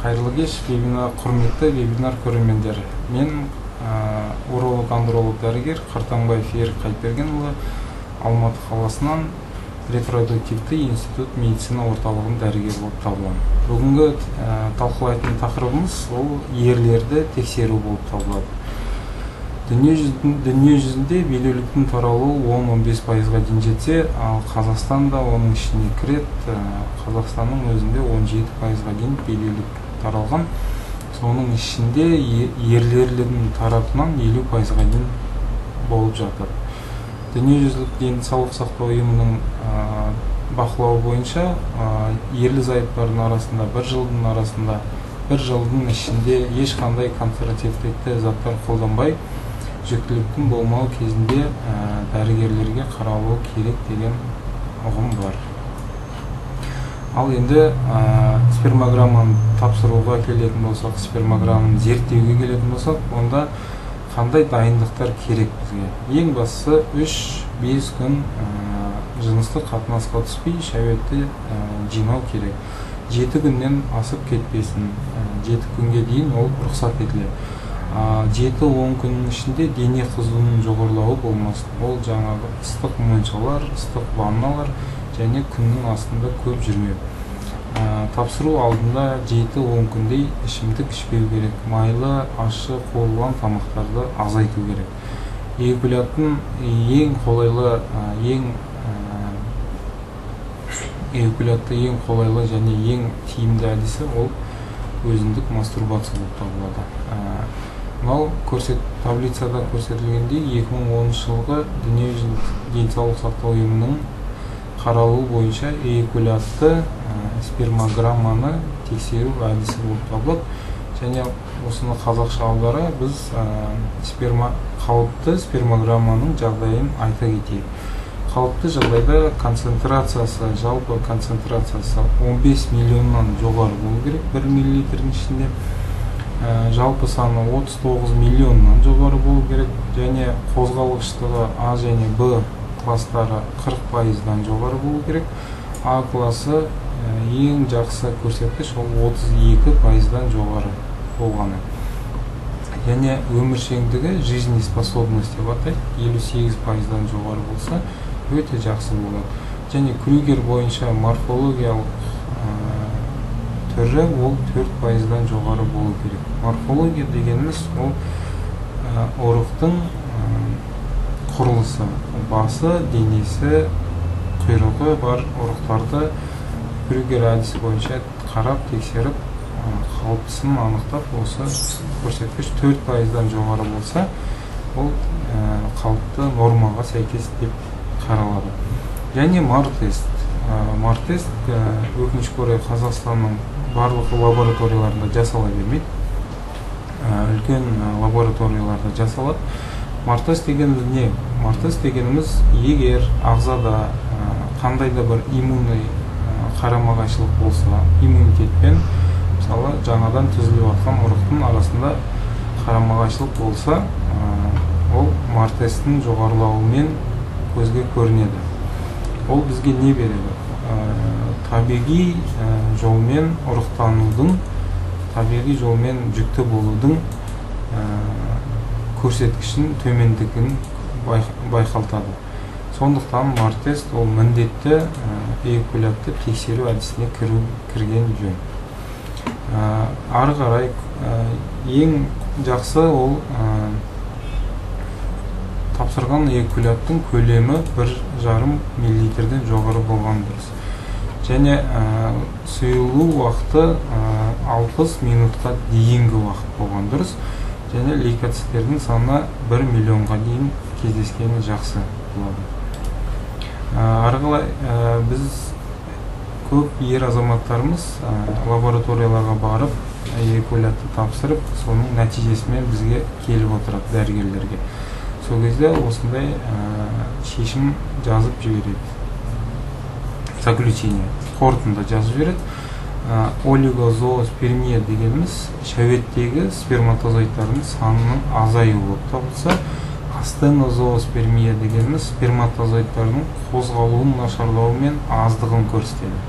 Қайырлы кеш, құрметті вебинар көрермендері. Мен уролог-андролог дәрігер Қартаңбаев Ерік Қайырбергенұлы, Алматы қаласынан репродуктивті институт медицина орталығының дәрігері болып табыламын. Бүгінгі талқылайтын тақырыбымыз ол ерлерді тексеру болып табылады. Дүние жүзінде белеуліктің таралуы 10-15%-ға дейін жетсе, ал Қазақстанда оның ішіне кіреді. Қазақстанның өзінде 17%-ға дейін белеулік таралған. Соның ішінде ерлердің тарапынан 50%-ға дейін болып жатыр. Дүниежүзілік денсаулық сақтау ұйымының бақылауы бойынша ерлі-зайыптардың арасында бір жылдың ішінде ешқандай контрацептивті заттар қолданбай жүктіліктің болмауы кезінде дәрігерлерге қаралуы керек деген ұғым бар. Ал енді спермограмманы тапсыруға келетін болсақ, спермограмманы зерттеуге келетін болсақ, онда қандай дайындықтар керек бізге? Ең бастысы 3-5 күн жыныстық қатынасқа түспей шәуетті жинау керек. 7 күннен асып кетпесін. 7 күнге дейін ол рұқсат етіледі. 7-10 күннің ішінде дене қызуының жоғарылауы болмасын. Ол жаңағы ыстық моншалар, ыстық ванналар және күннің астында көп жүрмеу. Тапсыру алдында 7-10 күндей ішімдік ішпеу керек. Майлы, ащы қуырылған тамақтарды азайту керек. Эякуляттың ең қолайлы және ең тиімді әдісі ол өзіндік мастурбация болып табылады. Мынау таблицада көрсетілгендей 2010 жылғы Дүниежүзілік денсаулық сақтау ұйымының қаралуы бойынша эякулятты спермограмманы тексеру әдісі болып табылады. Және осыны қазақша аудара біз қалыпты спермограмманың жағдайын айта кетейік. Қалыпты жағдайда концентрациясы, жалпы концентрациясы 15 миллионнан жоғары болу керек 1 миллилитрдің ішінде. Жалпы саны 39 миллионнан жоғары болу керек. Және қозғалғыштығы А және Б кластары 40%-дан жоғары болу керек. А класы ең жақсы көрсеткіш ол 32%-дан жоғары болғаны. Және өміршеңдігі жизнеспособность деп атайды, 58%-дан жоғары болса өте жақсы болады. Және Крюгер бойынша морфологиялық түрі ол 4%-дан жоғары болу керек. Морфология дегеніміз ол ұрықтың құрылысы, басы, денесі, құйрығы бар ұрықтарды Крюгер әдісі бойынша қарап, тексеріп, қалыптысын анықтап, осы көрсеткіш 4%-дан жоғары болса, ол қалыпты нормаға сәйкес деп қаралады. Және мар-тест. Мар-тест өкінішке орай Қазақстанның барлық лабораторияларында жасала бермейді. Үлкен лабораторияларда жасалады. Мар-тест дегеніміз не? Мар-тест дегеніміз егер ағзада қандай да бір иммунный қарама-қайшылық болса, иммунитетпен, мысалы жаңадан түзіліп жатқан ұрықтың арасында қарама-қайшылық болса, ол мар-тесттің жоғарылауымен көзге көрінеді. Ол бізге не береді? Табиғи жолмен ұрықтанудың, табиғи жолмен жүкті болудың көрсеткішін төмендігін байқалтады. Сондықтан мар-тест ол міндетті эякулятты тексеру әдісіне кірген жөн. Ары қарай ең жақсы ол тапсырған эякуляттың көлемі 1,5 миллилитрден жоғары болған дұрыс. Және сұйылу уақыты 60 минутқа дейінгі уақыт болған дұрыс. Және лейкоциттердің саны 1 миллионға дейін кездескені жақсы болады. Ары қарай біз көп ер азаматтарымыз лабораторияларға барып, эякулятты тапсырып, соның нәтижесімен бізге келіп отырады дәрігерлерге. Сол кезде осындай шешім жазып жібереді. Заключение, қорытынды жазып жібереді. Олигозооспермия дегеніміз шәуеттегі сперматозоидтардың санының азаюы болып табылса, астенозооспермия дегеніміз сперматозоидтардың қозғалуын нашарлауы мен аздығын көрсетеді.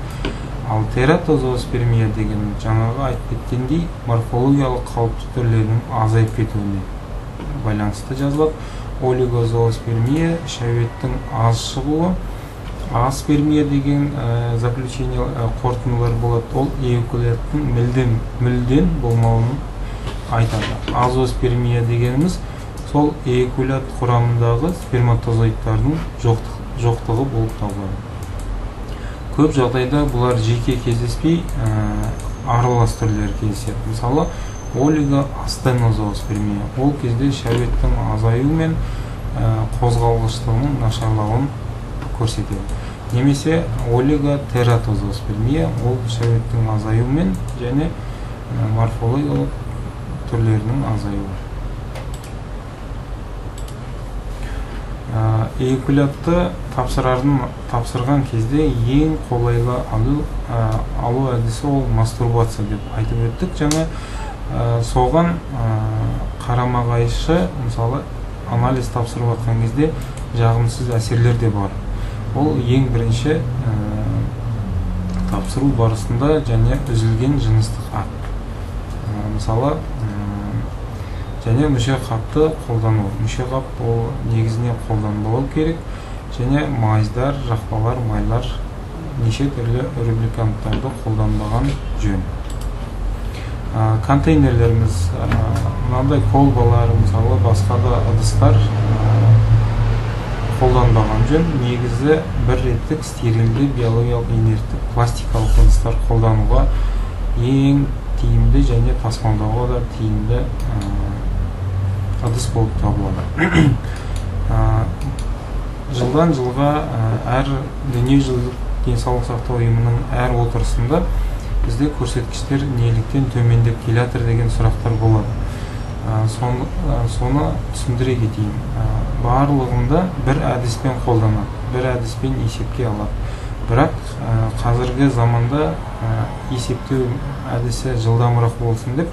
Ал тератозооспермия деген жаңағы айтып кеткендей морфологиялық қауіпті түрлерінің азайып кетуіне байланысты жазылады. Олигозооспермия шәуеттің аз шығуы, аспермия деген заключение қорытындылар болады. Ол эякуляттың мүлдем болмауын айтады. Азооспермия дегеніміз сол эякулят құрамындағы сперматозоидтардың жоқтығы болып табылады. Көп жағдайда бұлар жеке кездеспей аралас түрлері кездеседі. Мысалы, олигоастенозооспермия ол кезде шәуеттің азаюы мен қозғалғыштығының нашарлауын көрсетеді. Немесе олиготератозооспермия ол шәуеттің азаюы мен және морфологиялық түрлерінің азаюы. Эякулятты тапсырған кезде ең қолайлы алу әдісі ол мастурбация деп айтып өттік. Жаңа соған қарама-қайшы, мысалы, анализ тапсырып жатқан кезде жағымсыз әсерлер де бар. Ол ең бірінші тапсыру барысында және үзілген жыныстық акт. Мысалы, және мүшеқапты қолдану. Мүшеқап ол негізінен қолданбауы керек, және майыздар, жақпалар, майлар, неше түрлі рубриканттарды қолданбаған жөн. Контейнерлеріміз, мынандай колбалар, мысалы, басқа да ыдыстар қолданбаған жөн. Негізі бір реттік стерилді биологиялық инерттік пластикалық ыдыстар қолдануға ең тиімді және тасымалдауға да тиімді ыдыс болып табылады. Жылдан жылға әр дүниежүзілік денсаулық сақтау ұйымының әр отырысында бізде көрсеткіштер неліктен төмендеп келе жатыр деген сұрақтар болады. Соны түсіндіре кетейін. Барлығында бір әдіспен қолданады, бір әдіспен есепке алады. Бірақ қазіргі заманда есептеу әдісі жылдамырақ болсын деп,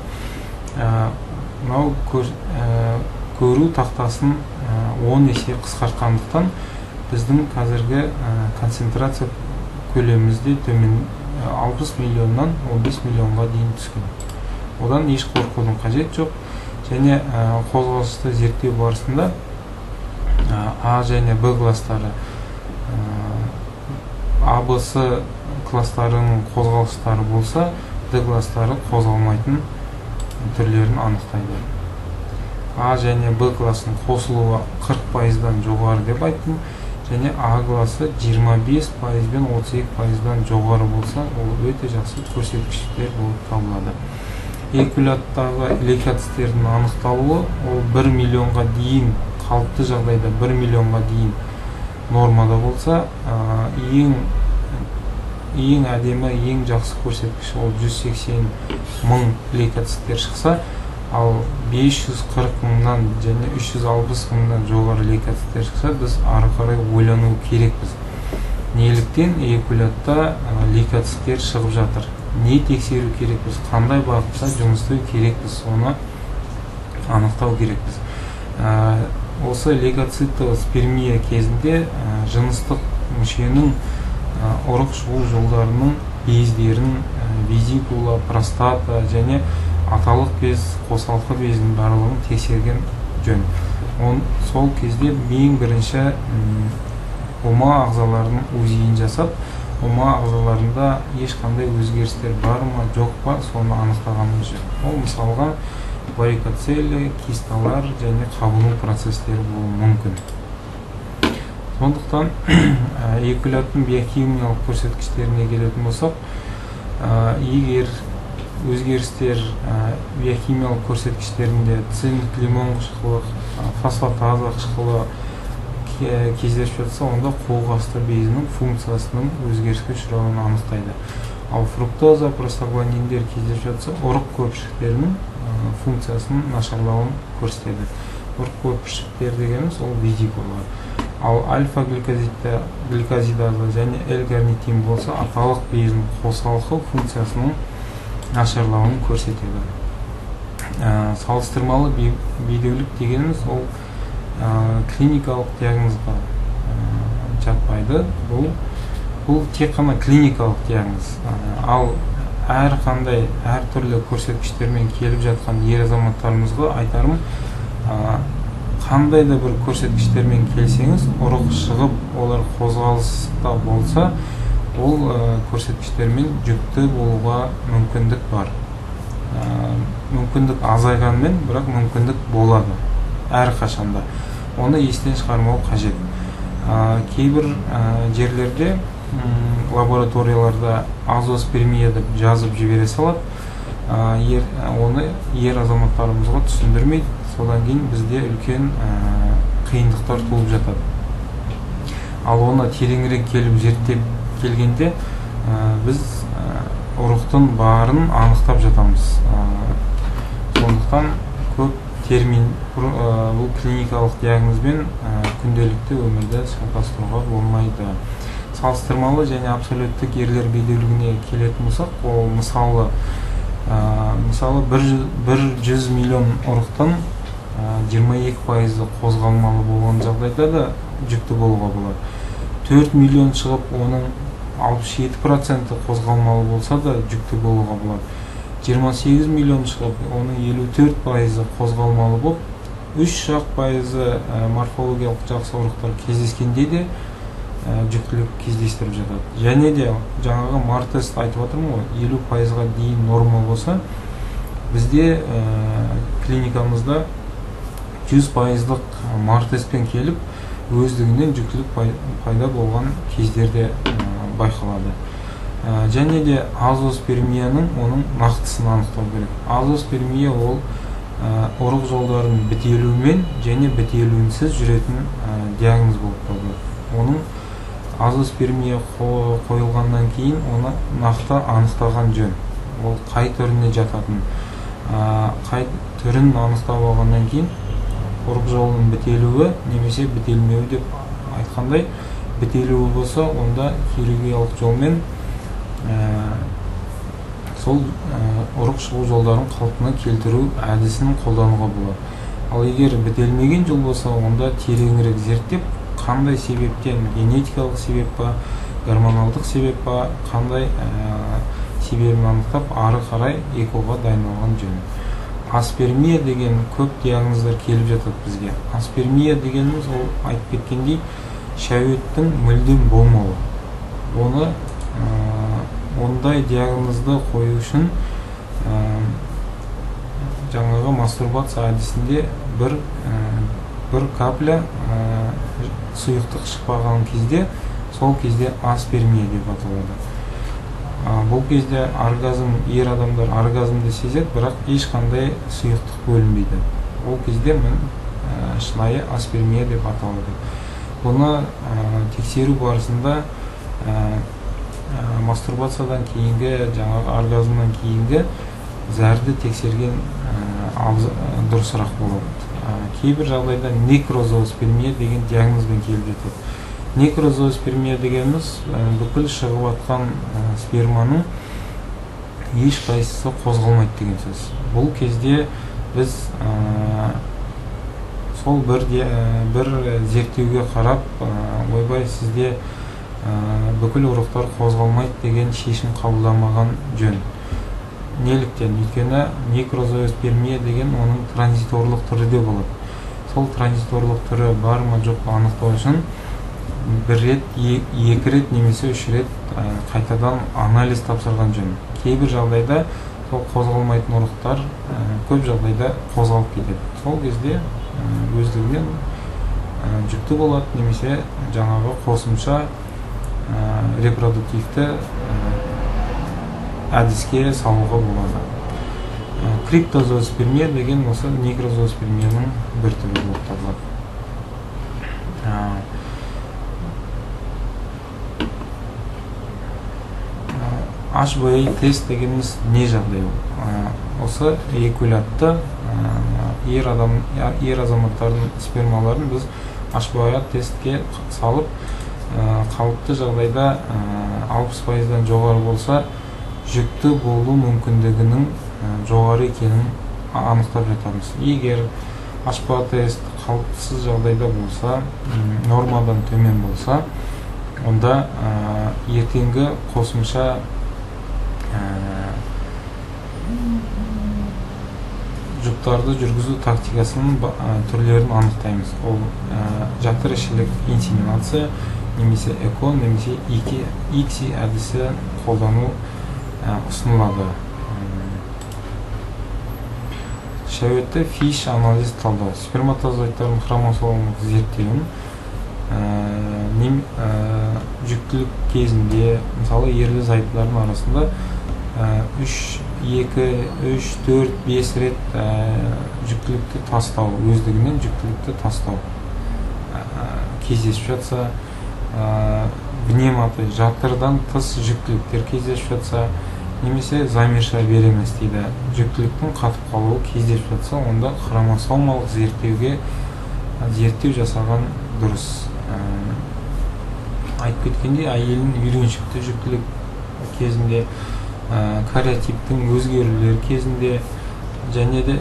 мынау көру тақтасын 10 есе қысқартқандықтан біздің қазіргі концентрация көлемімізде төмен 60 миллионнан 15 миллионға дейін түскен. Одан еш қорқудың қажет жоқ. Және қозғалысты зерттеу барысында А және Б кластары, А, Б, С кластарының қозғалыстары болса, Д кластары қозғалмайтын түрлерін анықтайды. А және Б класының қосылуы 40%-дан жоғары деп айттым, және А класы 25%-бен 32%-дан жоғары болса, ол өте жақсы көрсеткіштер болып табылады. Эякуляттағы лейкоциттердің анықталуы ол 1 миллионға дейін, қалыпты жағдайда 1 миллионға дейін нормада болса, ең әдемі, ең жақсы көрсеткіш ол 180 мың лейкоциттер шықса, ал 540 мыңнан және 360 мыңнан жоғары лейкоциттер шықса, біз ары қарай ойлану керекпіз. Неліктен эякулятта лейкоциттер шығып жатыр? Не тексеру керекпіз? Қандай бағытта жұмыс істеу керекпіз? Соны анықтау керекпіз. Осы лейкоцитоспермия кезінде жыныстық мүшенің ұрық шығу жолдарының бездерін, визикула, простата және аталық без, қосалқы бездің барлығын тексерген жөн. Сол кезде ең бірінші ома ағзаларының УЗИ-ін жасап, ома ағзаларында ешқандай өзгерістер бар ма, жоқ па, соны анықтағанымыз жөн. Ол мысалға варикоцеле, кисталар және қабыну процестері болуы мүмкін. Сондықтан эякуляттың биохимиялық көрсеткіштеріне келетін болсақ, егер өзгерістер биохимиялық көрсеткіштерінде цинк, лимон қышқылы, фосфатаза қышқылы кездесіп жатса, онда қолғасты безінің функциясының өзгеріске ұшырауын анықтайды. Ал фруктоза, простагландиндер кездесіп жатса, ұрық көпіршіктерінің функциясының нашарлауын көрсетеді. Ұрық көпіршіктер дегеніміз ол визикулалар. Ал альфа-гликозидаза және L-карнитин болса, аталық бездің қосалқы функциясының нашарлауын көрсетеді. Салыстырмалы бедеулік дегеніміз ол клиникалық диагнозға жатпайды. Бұл бұл тек қана клиникалық диагноз. Ал әрқандай әртүрлі көрсеткіштермен келіп жатқан ер азаматтарымызға айтарым, қандай да бір көрсеткіштермен келсеңіз, ұрық шығып, олар қозғалыста болса, ол көрсеткіштермен жүкті болуға мүмкіндік бар. Мүмкіндік азайғанмен, бірақ мүмкіндік болады әрқашанда. Оны естен шығармау қажет. Кейбір жерлерде лабораторияларда азоспермия деп жазып жібере салады, оны ер азаматтарымызға түсіндірмейді. Содан кейін бізде үлкен қиындықтар туып жатады. Ал оны тереңірек келіп зерттеп келгенде біз ұрықтың барын анықтап жатамыз. Сондықтан көп термин бұл клиникалық диагнозбен күнделікті өмірді шатастыруға болмайды. Салыстырмалы және абсолюттік ерлер бедеулігіне келетін болсақ, ол мысалы 100 миллион ұрықтың 22% қозғалмалы болған жағдайда да жүкті болуға болады. 4 миллион шығып, оның 67% қозғалмалы болса да жүкті болуға болады. 28 миллион шығып, оның 54% қозғалмалы болып, 3% морфологиялық жақсы ұрықтар кездескенде де жүктілік кездестіріп жатады. Және де жаңағы мартест айтып отырмын ғой, 50%-ға дейін норма болса, бізде клиникамызда 100%-лық мартестпен келіп, өздігінен жүктілік пайда болған кездерде байқалады. Және де азоспермияның оның нақтысын анықтау керек. Азоспермия ол ұрық жолдарының бітелуімен және бітелуінсіз жүретін диагноз болып табылады. Оның азоспермия қойылғаннан кейін оны нақты анықтаған жөн. Ол қай түріне жататын, қай түрін анықтап алғаннан кейін ұрық жолының бітелуі немесе бітелмеуі деп айтқандай, бітелуі болса, онда хирургиялық жолмен сол ұрық шығу жолдарын қалпына келтіру әдісін қолдануға болады. Ал егер бітелмеген жол болса, онда тереңірек зерттеп, қандай себептен, генетикалық себеп па, гормоналдық себеп па, қандай себебін анықтап, ары қарай экоға дайындалған жөн. Аспермия деген көп диагноздар келіп жатады бізге. Аспермия дегеніміз ол айтып кеткендей шәуеттің мүлдем болмауы. Ондай диагнозды қою үшін жаңағы мастурбация әдісінде бір капля сұйықтық шықпаған кезде, сол кезде аспермия деп аталады. Бұл кезде ер адамдар оргазмды сезеді, бірақ ешқандай сұйықтық бөлінбейді. Ол кезде шынайы аспермия деп аталады. Бұны тексеру барысында мастурбациядан кейінгі, жаңағы оргазмнан кейінгі зәрді тексерген дұрысырақ болады. Кейбір жағдайда некрозооспермия деген диагнозбен келіп жатады. Некрозооспермия дегеніміз бүкіл шығып атқан сперманың еш қайсысы қозғалмайды деген сөз. Бұл кезде біз сол бір зерттеуге қарап, ойбай сізде бүкіл ұрықтар қозғалмайды деген шешім қабылдамаған жөн. Неліктен? Өйткені некрозооспермия деген оның транзиторлық түрі де болады. Сол транзиторлық түрі бар ма жоқ па анықтау үшін бір рет, екі рет немесе үш рет қайтадан анализ тапсырған жөн. Кейбір жағдайда сол қозғалмайтын ұрықтар көп жағдайда қозғалып кетеді. Сол кезде өздігінен жүкті болады немесе жаңағы қосымша репродуктивті әдіске салуға болады. Криптозооспермия деген осы некрозооспермияның бір түрі болып табылады. HBI тест дегеніміз не жағдай? Осы эякулятты ер азаматтардың спермаларын біз HBI тестке салып, қалыпты жағдайда 60%-дан жоғары болса, жүкті болу мүмкіндігінің жоғары екенін анықтап жатамыз. Егер HBI тест қалыптысыз жағдайда болса, нормадан төмен болса, онда ертеңгі қосымша жүктарды жүргізу тактикасының түрлерін анықтаймыз. Ол жатырішілік инсеминация, немесе ЭКО, немесе ИКСИ әдісі қолдану ұсынылады. Шәуетті фиш анализ талдау. Сперматозоидтардың хромосомалық зерттеуін жүктілік кезінде, мысалы ерлі зайыптылардың арасында 2, 3, 4, 5 рет жүктілікті тастау, өздігінен жүктілікті тастау кездесіп жатса, внематы, жатырдан тыс жүктіліктер кездесіп жатса, немесе замерша беремес дейді, жүктіліктің қатып қалуы кездесіп жатса, онда хромосомалық зерттеу жасаған дұрыс. Айтып кеткенде, әйелдің үйреншікті жүктілік кезінде, кариотиптің өзгерулері кезінде, және де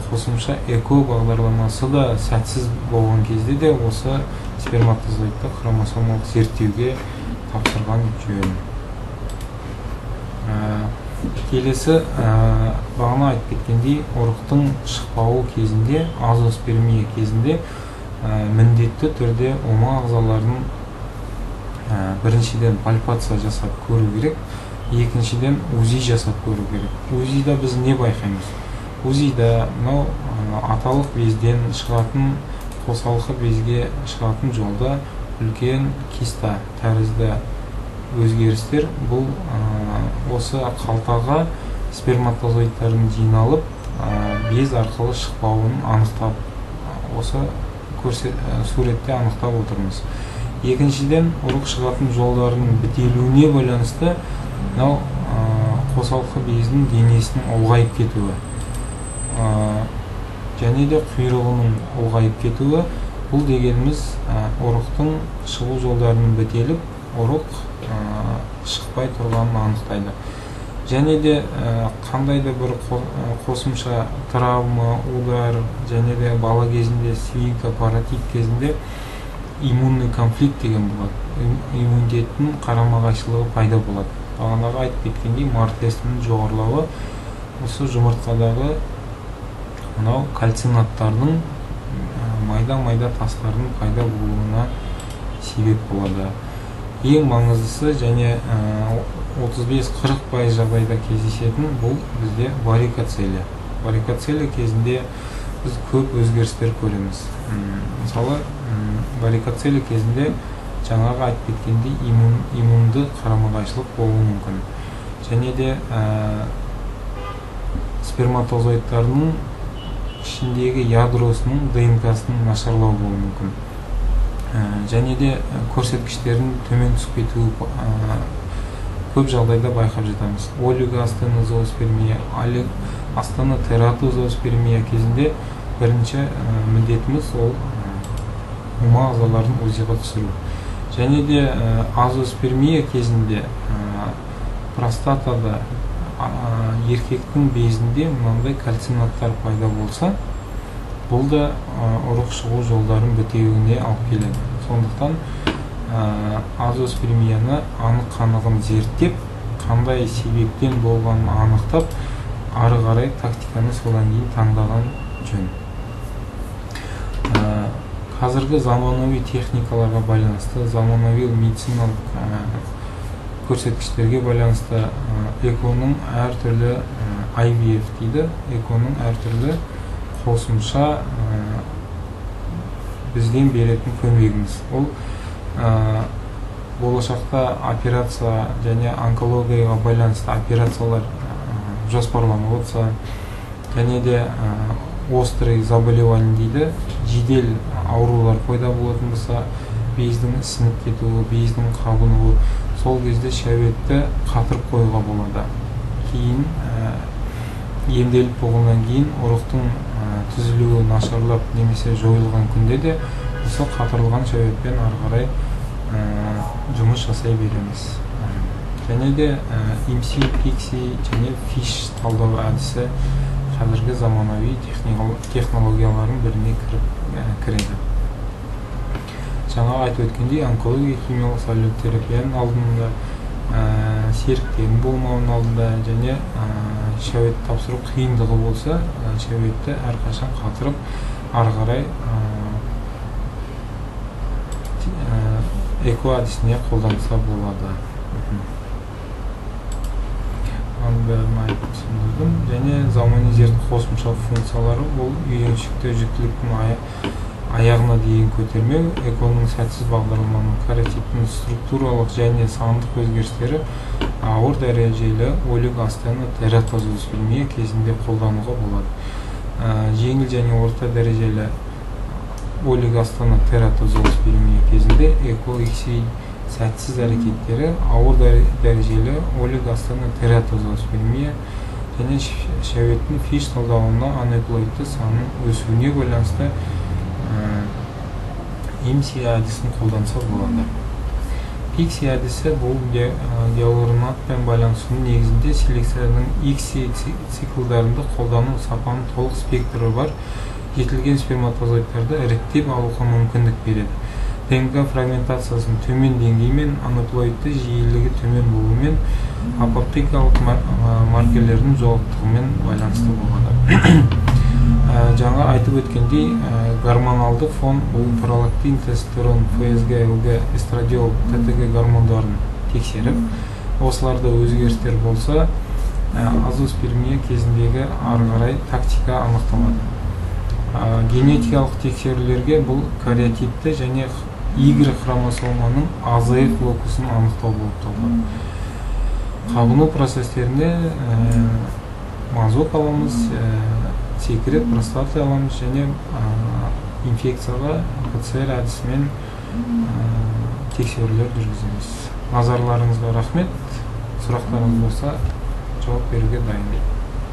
қосымша ЭКО бағдарламасы да сәтсіз болған кезде де осы сперматозоидты хромосомалық зерттеуге тапсырған жөн. Келесі, бағана айтып кеткендей, ұрықтың шықпауы кезінде, азоспермия кезінде міндетті түрде ома ағзаларын біріншіден пальпация жасап көру керек, екіншіден УЗИ жасап көру керек. УЗИда біз не байқаймыз? УЗИда аталық безден шығатын, қосалқы безге шығатын жолда үлкен киста тәрізді өзгерістер. Бұл осы қалтаға сперматозоидтардың жиналып, без арқылы шықпауын анықтап, осы суретте анықтап отырмыз. Екіншіден, ұрық шығатын жолдарының бітелуіне байланысты қосалқы бездің денесінің ұлғайып кетуі, және де құйрығының ұлғайып кетуі. Бұл дегеніміз ұрықтың шығу жолдарының бітеліп, ұрық шықпай тұрғанын анықтайды. Және де қандай да бір қосымша травма, удар, және де бала кезінде свинка, паротит кезінде иммунный конфликт деген болады. Иммунитеттің қарама-қайшылығы пайда болады. Бағанағы айтып кеткендей, мартесінің жоғарылауы осы жұмыртқадағы кальцинаттардың, майда тастардың пайда болуына себеп болады. Ең маңыздысы және 35-40% жағдайда кездесетін бұл бізде варикоцелия. Варикоцелия кезінде біз көп өзгерістер көреміз. Мысалы, варикоцелия кезінде жаңағы айтып кеткендей иммунды қарама-қайшылық болуы мүмкін. Және де сперматозоидтардың ішіндегі ядросының ДНК-сының нашарлау болуы мүмкін. Және де көрсеткіштердің төмен түсіп кетуі көп жағдайда байқап жатамыз. Олигоастенозооспермия, астенотератозооспермия кезінде бірінші міндетіміз ол ома ағзаларын УЗИға түсіру. Және де азоспермия кезінде простатада еркектің безінде мынандай кальцинаттар пайда болса, бұл да ұрық шығу жолдарын бітеуіне алып келеді. Сондықтан азоспермияны анық-қанығын зерттеп, қандай себептен болғанын анықтап, ары қарай тактиканы содан кейін таңдаған жөн. Қазіргі заманауи техникаларға байланысты, заманауи медициналық көрсеткіштерге байланысты ЭКОның әртүрлі IVF дейді, ЭКОның әртүрлі қосымша бізден беретін көмегіміз. Ол болашақта операция және онкологияға байланысты операциялар жоспарланып отырса, және де острый заболевание дейді, жедел аурулар пайда болатын болса, бездің ісініп кетуі, бездің қабынуы, сол кезде шәуетті қатырып қоюға болады. Кейін емделіп болғаннан кейін ұрықтың түзілуі нашарлап немесе жойылған күнде де осы қатырылған шәуетпен ары қарай жұмыс жасай береміз. Және де IMSI, ICSI және фиш талдау әдісі қазіргі заманауи технологиялардың біріне кіреді. жаңа айтып өткендей онкология, химиялық сәулелі терапияның алдында, серіктен болмауының алдында және шәует тапсыру қиындығы болса, шәуетті әрқашан қатырып ары қарай эко әдісіне қолданса болады. Бәрін айтып түсіндірдім. Және замани зерттеу қосымша функциялары ол үйреншікті жүктіліктің аяғына дейін көтермеу, эконың сәтсіз бағдарламаның каротиптің структуралық және сандық өзгерістері ауыр дәрежелі олигоастенотератозоспермия кезінде қолдануға болады. Жеңіл және орта дәрежелі олигоастенотератозоспермия кезінде экоикси сәтсіз әрекеттері ауыр дәрежелі олигоастенотератозоспермия және шәуеттің фиш талдауына ануклеидті санының өсуіне байланысты IMSI әдісін қолданса болады. PIXI әдісі бұл гиалуронатпен байланысудың негізінде селекцияның ICSI циклдарында қолдану сапаның толық спектрі бар жетілген сперматозоидтарды іріктеп алуға мүмкіндік береді. ДНК фрагментациясының төмен деңгейімен, аноплоидты жиілігі төмен болуымен, апоптикалық маркерлердің жоғалттығымен байланысты болады. Жаңа айтып өткендей, гормоналды фон бұл пролактин, тестостерон, ФСГ, ЛГ, эстрадиол, ТТГ гормондарын тексеріп, осыларда өзгерістер болса, азоспермия кезіндегі ары қарай тактика анықталады. Генетикалық тексерулерге бұл кариотипті және Y хромосоманың азайық локусын анықтау болып табылады. Қабыну процестерінде мазок аламыз, секрет, простата аламыз және инфекцияға ПЦР әдісімен тексерулер жүргіземіз. Назарларыңызға рахмет. Сұрақтарыңыз болса жауап беруге дайын.